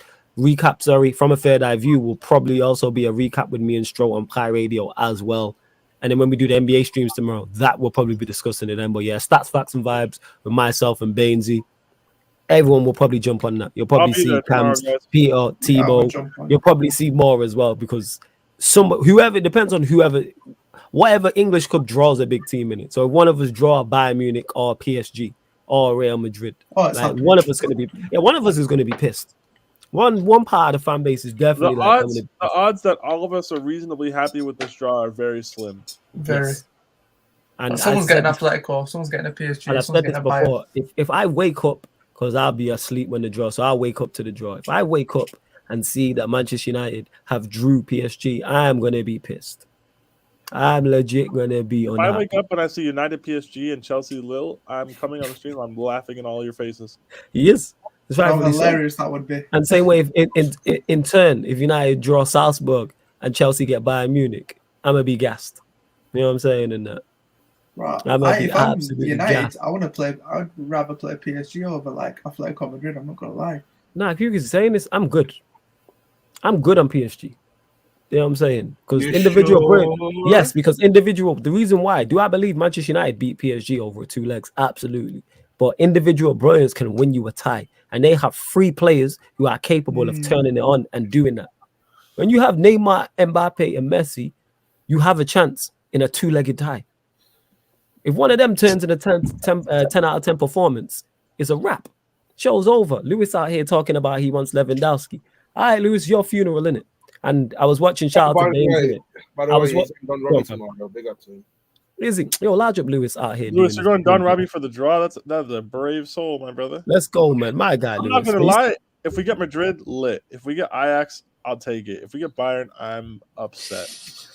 From a third eye view. Will probably also be a recap with me and Stro on Pi Radio as well. And then when we do the NBA streams tomorrow, that will probably be discussing it then. But yeah, stats, facts, and vibes with myself and Bainesy. Everyone will probably jump on that. You'll probably see Cams, Peter, Tebow. You'll probably see more as well because whoever whatever English club draws a big team in it. So if one of us draw Bayern Munich or PSG or Real Madrid, like one of us is going to be pissed. One part of the fan base is definitely the odds that all of us are reasonably happy with this draw are very slim. Very. Yes. And someone's getting Atletico, someone's getting a PSG. And I've said this before. If I wake up, because I'll be asleep when the draw, so I'll wake up to the draw. If I wake up and see that Manchester United have drew PSG, I'm going to be pissed. I'm legit going to be unhappy. If I wake up and I see United PSG and Chelsea Lille, I'm coming on the stream, I'm laughing in all your faces. He is. It's how hilarious that would be. And same way, in turn, if United draw Salzburg and Chelsea get Bayern Munich, I'm going to be gassed. You know what I'm saying? And that. Right. If I'm United, gassed. I would rather play PSG over like Atletico Madrid. I'm not going to lie. Nah, if you're saying this, I'm good. I'm good on PSG. You know what I'm saying? Because because individual. The reason why, do I believe Manchester United beat PSG over 2 legs? Absolutely. But individual brilliance can win you a tie. And they have 3 players who are capable of turning it on and doing that. When you have Neymar, Mbappe, and Messi, you have a chance in a 2-legged tie. If one of them turns in a 10 out of 10 performance, it's a wrap. Show's over. Lewis out here talking about he wants Lewandowski. All right, Lewis, your funeral, innit? And I was watching Charlton Baines in it. By the way, he's done Robin tomorrow. Big up to him. Is it? Yo, large up Lewis out here. Lewis, doing you're his going Don thing. Robbie for the draw. That's a brave soul, my brother. Let's go, man. My guy, I'm Lewis. not gonna He's- lie. If we get Madrid, lit. If we get Ajax, I'll take it. If we get Bayern, I'm upset.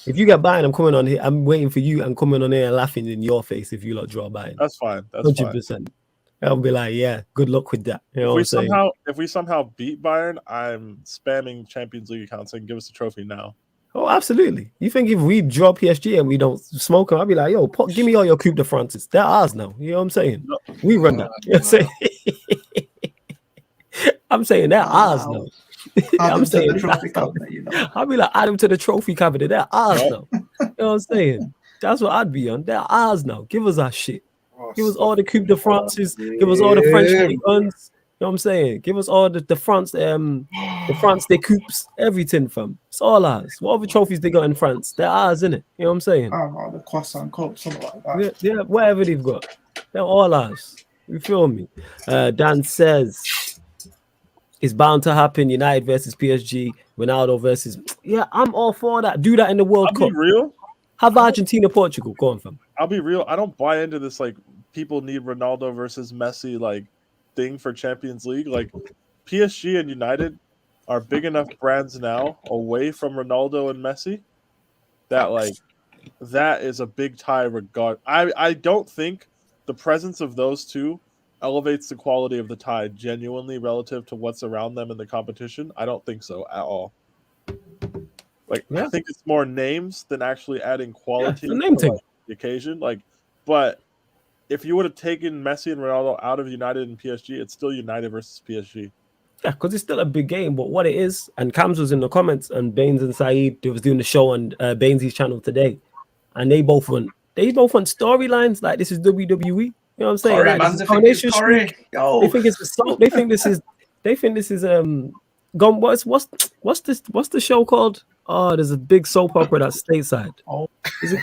If you get Bayern, I'm coming on here. I'm waiting for you. I'm coming on here and laughing in your face if you lot draw Bayern. That's fine. That's fine. 100%. I'll be like, yeah, good luck with that. You know what I'm saying? If we somehow beat Bayern, I'm spamming Champions League accounts and give us the trophy now. Oh, absolutely. You think if we draw PSG and we don't smoke them, I'll be like, yo, give me all your Coupe de France's. They're ours now. You know what I'm saying? No. We run that. You know what I'm saying? I'm saying they're ours now. I'm saying the trophy cabinet, you know. I'll be like, add them to the trophy cabinet. They're ours Yep. now. You know what I'm saying? That's what I'd be on. They're ours now. Give us our shit. Give us all the Coupe de France's. Give us all the French League Uns. You know what I'm saying? Give us all the France, the France des Coupes, everything, fam. It's all ours. Whatever trophies they got in France, they're ours, innit? You know what I'm saying? The croissant cup, something like that. Yeah, whatever they've got, they're all ours. You feel me? Dan says it's bound to happen. United versus PSG, Ronaldo versus. Yeah, I'm all for that. Do that in the World I'll Cup. be real. Have Argentina, Portugal. Go on, fam. I'll be real. I don't buy into this like people need Ronaldo versus Messi like thing for Champions League. Like PSG and United are big enough brands now away from Ronaldo and Messi that like that is a big tie regard. I don't think the presence of those two elevates the quality of the tie genuinely relative to what's around them in the competition. I don't think so at all. Like I think it's more names than actually adding quality the name to thing. like, the occasion. Like, but if you would have taken Messi and Ronaldo out of United and PSG, it's still United versus PSG. Yeah, because it's still a big game, but what it is, and Cams was in the comments, and Baines and Saeed, they was doing the show on Baines's channel today, and they both want storylines like this is WWE. You know what I'm saying? Corey, Like, man, this is they think it's Coronation Corey. Street. Yo. They think it's they think this is gone. What's the show called? Oh, there's a big soap opera that's stateside. Oh. Is it?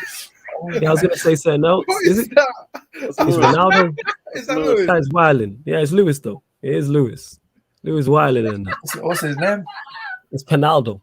Yeah, I was gonna say something else. What Is is it? that? It's Ronaldo. Is that Lewis. Lewis? That's Wyland. Yeah, it's Lewis though. It is Lewis. Lewis Wyland in that. What's his name? It's Penaldo.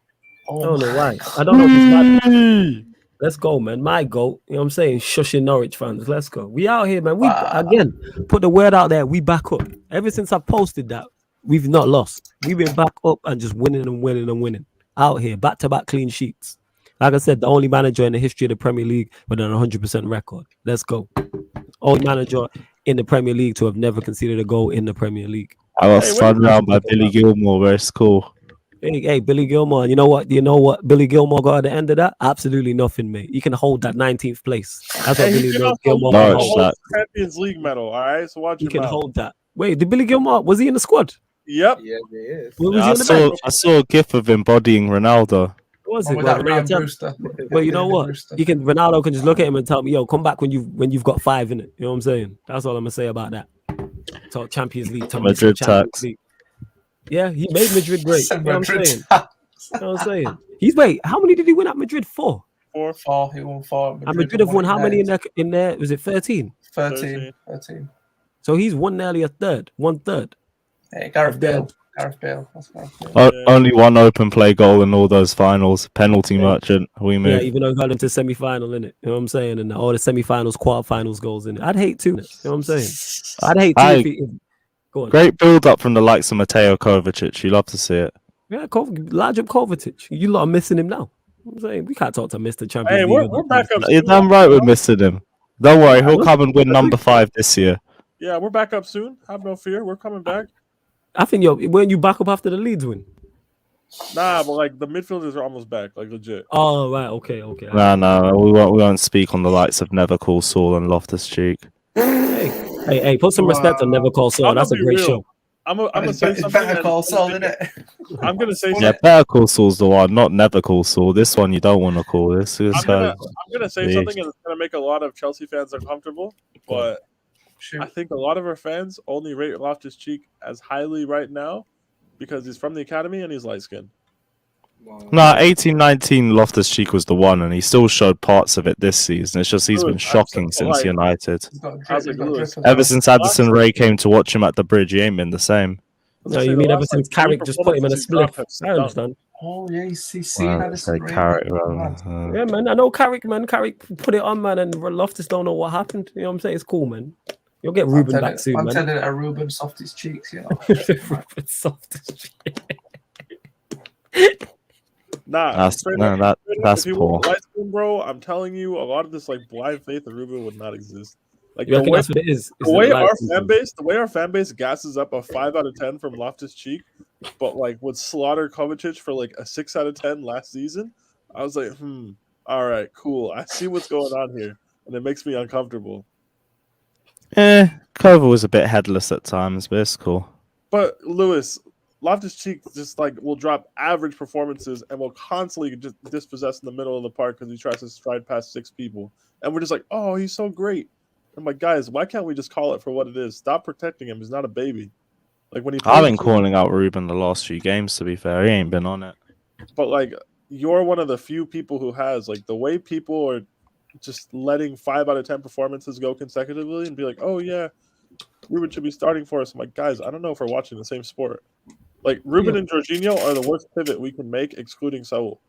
I Oh, don't know why. I don't know if it's mad. Let's go, man. My goat. You know what I'm saying? Shushing Norwich fans. Let's go. We out here, man. We again put the word out there. We back up. Ever since I posted that, we've not lost. We've been back up and just winning and winning and winning. Out here, back-to-back clean sheets. Like I said, the only manager in the history of the Premier League with an 100% record. Let's go. Only manager in the Premier League to have never conceded a goal in the Premier League. I got spun round by Billy Gilmore, but it's cool. Hey, Billy Gilmore. You know what? Billy Gilmore got at the end of that? Absolutely nothing, mate. You can hold that 19th place. That's what Billy Gilmore No, can it's hold. not. Champions League medal. All right, so watch You your can mouth. hold that. Wait, did Billy Gilmore, was he in the squad? Yep. Yeah, he is. Was Yeah, he in the bench? I saw a gif of embodying Ronaldo. Was Oh, it? with Well, that Ryan Ronaldo- Brewster. well, you know what? Brewster. Ronaldo can just look at him and tell me, yo, come back when you've got 5 in it. You know what I'm saying? That's all I'm gonna say about that. Talk Champions League. Tell me Madrid Champions tax. League. Yeah, he made Madrid great. You know what I'm Madrid saying? You know what I'm saying? How many did he win at Madrid for? 4, 4, he won 4. And Madrid have won how many in there? Was it 13? 13. So he's won nearly one third. Hey, Gareth Of Bale. them. Gareth Bale. That's Gareth Bale. Only one open play goal in all those finals. Penalty merchant. We Yeah, move. even though he got into semi-final in it. You know what I'm saying? And all the semi-finals, quarter-finals goals in it. I'd hate to. You know what I'm saying? I'd hate to if he... Go on. Great build up from the likes of Mateo Kovacic. You love to see it. Yeah, large up Kovacic. You lot are missing him now. I'm saying we can't talk to Mr. Champions Hey, League. we're back up. You're soon. damn right we're missing him. Don't worry, he'll come and win number 5 this year. Yeah, we're back up soon. Have no fear. We're coming back. I think when you back up after the Leeds win. Nah, but like the midfielders are almost back, like legit. Oh right, okay. No, we won't speak on the likes of Never Call Saul and Loftus Cheek. Hey, put some respect on Never Call Saul. I'm That's a gonna be great real. show. I'm gonna It's say something. better call Saul, isn't it? I'm gonna say Yeah, Better Call Saul's the one, not Never Call Saul. This one you don't want to call this. I'm gonna say Yeah. something that's gonna make a lot of Chelsea fans uncomfortable, but Shoot. I think a lot of our fans only rate Loftus Cheek as highly right now because he's from the academy and he's light skinned. No, 18-19 Loftus Cheek was the one, and he still showed parts of it this season. It's just he's been shocking since United. He's got How's drip, it, Lewis? as Ever well. since Addison Rae came to watch him at the bridge, he ain't been the same. No, you mean ever since Carrick just put him in a split? I understand. Oh yeah, see Well, that is say great. Carrick, Yeah, man. I know Carrick, man. Carrick put it on, man, and Loftus don't know what happened. You know what I'm saying? It's cool, man. You'll get Ruben back soon, I'm man. telling it, Ruben soft his cheeks, you know. Ruben soft as shit. Nah, That's if he poor. was light skin, bro, I'm telling you, a lot of this like blind faith in Ruben would not exist. Like You reckon that's what it is? the way our fan base gasses up a 5 out of 10 from Loftus Cheek, but like would slaughter Kovacic for like a 6 out of 10 last season. I was like, all right, cool. I see what's going on here, and it makes me uncomfortable. Kova was a bit headless at times, but it's cool. But Lewis, Loftus Cheek just like will drop average performances and will constantly just dispossess in the middle of the park because he tries to stride past 6 people, and we're just like, oh, he's so great. I'm like, guys, why can't we just call it for what it is? Stop protecting him. He's not a baby. Like when he. I've been calling out Ruben the last few games. To be fair, he ain't been on it. But like, you're one of the few people who has like the way people are just letting 5 out of 10 performances go consecutively and be like, oh yeah, Ruben should be starting for us. I'm like, guys, I don't know if we're watching the same sport. Like Ruben and Jorginho are the worst pivot we can make, excluding Saul.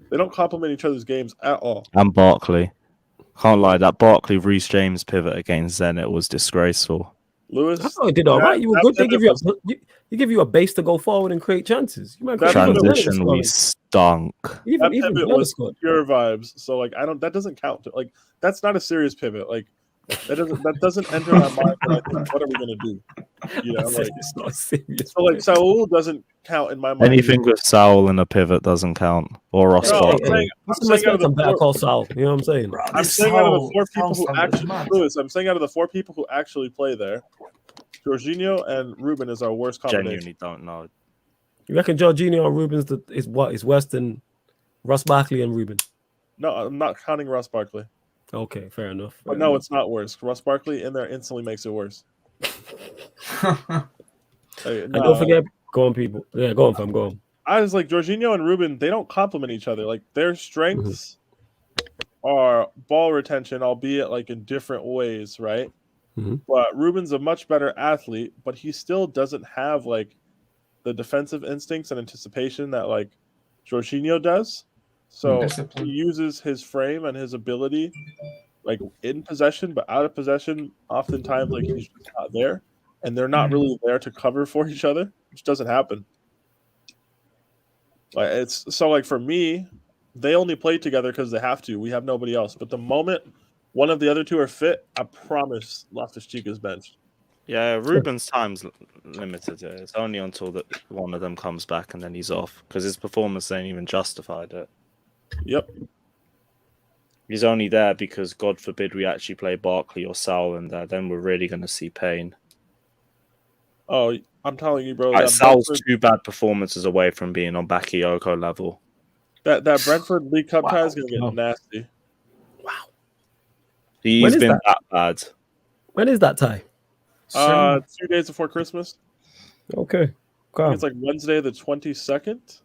They don't complement each other's games at all. And Barkley. Can't lie, that Barkley Reece James pivot against Zenit was disgraceful. Lewis, I thought it did all right. You were good. They give you a base to go forward and create chances. You might transition, we stunk. Even pivot was pure vibes. So like, that doesn't count. Like, that's not a serious pivot. Like, that doesn't enter my mind. Like, what are we gonna do? You know, like, it's not serious. So like, Saul doesn't count in my mind. Anything with Saul in a pivot doesn't count. Or Ross Barkley. I'm saying out of the 4 people who actually Lewis, I'm saying out of the 4 people who actually play there, Jorginho and Ruben is our worst combination. Genuinely don't know. You reckon Jorginho and Ruben's is worse than Ross Barkley and Ruben? No, I'm not counting Ross Barkley. Okay, fair enough. But no, it's not worse. Ross Barkley in there instantly makes it worse. And don't forget, go on, people. Yeah, go on, fam. Go on. I was like, Jorginho and Ruben, they don't complement each other. Like, their strengths are ball retention, albeit like in different ways, right? But Ruben's a much better athlete, but he still doesn't have like the defensive instincts and anticipation that like Jorginho does. So he uses his frame and his ability like in possession, but out of possession, oftentimes like he's just not there. And they're not really there to cover for each other, which doesn't happen. Like it's so like for me, they only play together because they have to. We have nobody else. But the moment one of the other 2 are fit, I promise Loftus Cheek is benched. Yeah, Ruben's time's limited. It's only until that one of them comes back and then he's off because his performance ain't even justified it. Yep. He's only there because God forbid we actually play Barkley or Saul in there. Then we're really going to see pain. Oh, I'm telling you, bro. Sal's 2 bad performances away from being on Bakayoko level. That Brentford League Cup tie is going to get nasty. Wow. He's been that bad. When is that tie? 2 days before Christmas. Okay. It's like Wednesday the 22nd.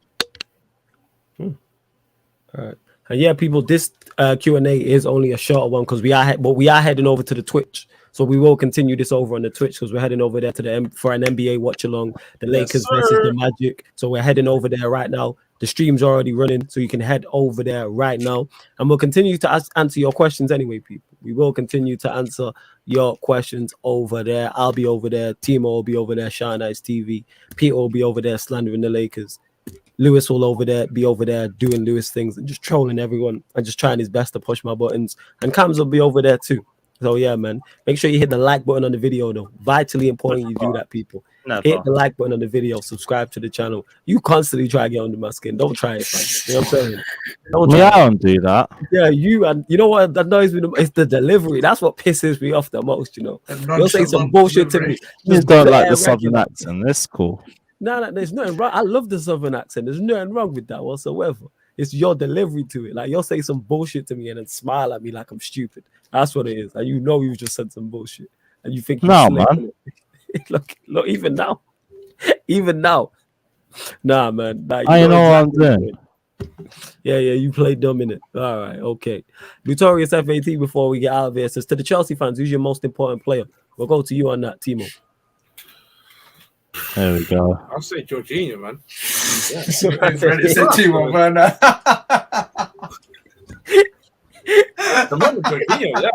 All right. And yeah, people, this Q&A is only a shorter one because we are heading over to the Twitch. So we will continue this over on the Twitch because we're heading over there to for an NBA watch along, the Lakers versus the Magic. So we're heading over there right now. The stream's already running, so you can head over there right now. And we'll continue to answer your questions anyway, people. We will continue to answer your questions over there. I'll be over there. Timo will be over there. Shine Ice TV. Peter will be over there slandering the Lakers. Lewis will be over there doing Lewis things and just trolling everyone and just trying his best to push my buttons. And Cams will be over there too. So yeah, man, make sure you hit the like button on the video though. Vitally important you do that, people. Hit the like button on the video, subscribe to the channel. You constantly try to get under my skin. Don't try it, man. You know what I'm saying? I don't do that. Yeah, you know what annoys me? It's the delivery. That's what pisses me off the most, you know. You'll say some bullshit to me. You just don't like the Southern accent. That's cool. No, there's nothing wrong. I love the Southern accent. There's nothing wrong with that whatsoever. It's your delivery to it. Like you'll say some bullshit to me and then smile at me like I'm stupid. That's what it is. And you know you just said some bullshit. And you think no, man. look, even now. Nah, man. Nah, I know what I'm doing. Yeah, you played dumb in it. All right, okay. Notorious FAT before we get out of here says to the Chelsea fans, who's your most important player? We'll go to you on that, Timo. There we go. I'll say Jorginho, man. Yeah. He's ready to say Timo Werner. The moment Jorginho, yeah.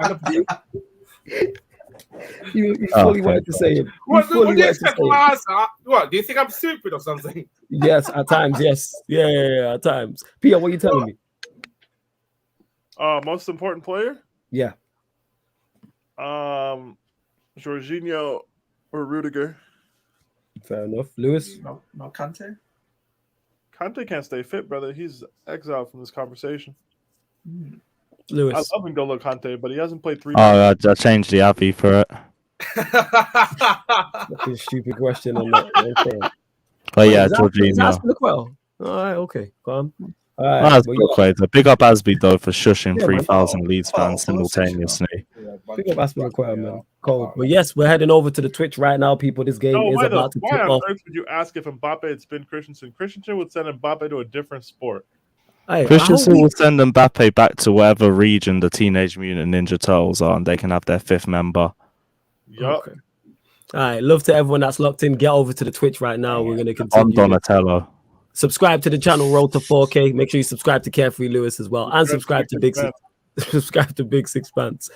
You fully wanted to say it. What do you expect from my answer? What, do you think I'm stupid or something? Yes, at times, yes. Yeah, at times. Pia, what are you telling me? Most important player? Yeah. Jorginho or Rudiger. Fair enough. Lewis? No Kante. Kante can't stay fit, brother. He's exiled from this conversation. Lewis. I love N'Golo Kante, but he hasn't played 3 Oh, I changed the Abbey for it. That's a stupid question. On that. Okay. But yeah, Is Jorginho. that well? All right, okay. Calm. All right. That's but good play. Big up Asby though for shushing Yeah, man. 3,000 Leeds fans Oh, simultaneously. Pick up Aspilicueta, man. Cold. But yes, we're heading over to the Twitch right now, people. This game is about to why tip on off. earth would you ask if Mbappe had spin Christensen? Christensen would send Mbappe to a different sport. Hey, Christensen will send Mbappe back to whatever region the Teenage Mutant Ninja Turtles are, and they can have their 5th member. Yup. Okay. All right, love to everyone that's locked in. Get over to the Twitch right now. We're going to On continue. Donatello. Subscribe to the channel, Road to 4K. Make sure you subscribe to Carefree Lewis as well, and subscribe to Big Six Pants.